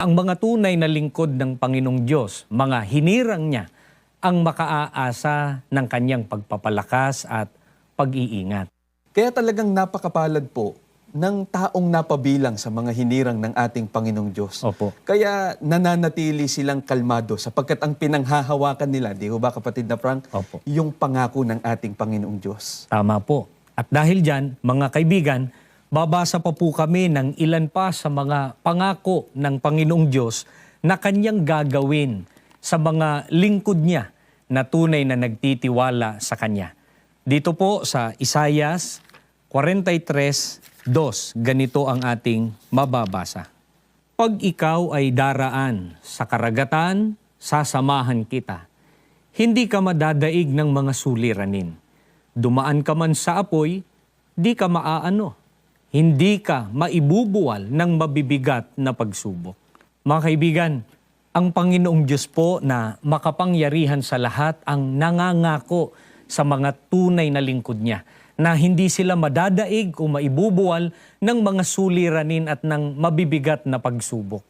Ang mga tunay na lingkod ng Panginoong Diyos, mga hinirang niya, ang makaaasa ng kanyang pagpapalakas at pag-iingat. Kaya talagang napakapalad po ng taong napabilang sa mga hinirang ng ating Panginoong Diyos. Opo. Kaya nananatili silang kalmado sapagkat ang pinanghahawakan nila, di ho ba kapatid na Frank, Opo. yung pangako ng ating Panginoong Diyos. Tama po. At dahil dyan, mga kaibigan, babasa pa po kami ng ilan pa sa mga pangako ng Panginoong Diyos na kanyang gagawin sa mga lingkod niya na tunay na nagtitiwala sa kanya. Dito po sa Isaias 43:2, ganito ang ating mababasa. Pag ikaw ay daraan sa karagatan, sasamahan kita. Hindi ka madadaig ng mga suliranin. Dumaan ka man sa apoy, di ka maaano. Hindi ka maibubuwal ng mabibigat na pagsubok. Mga kaibigan, ang Panginoong Diyos po na makapangyarihan sa lahat ang nangangako sa mga tunay na lingkod niya na hindi sila madadaig o maibubuwal ng mga suliranin at ng mabibigat na pagsubok.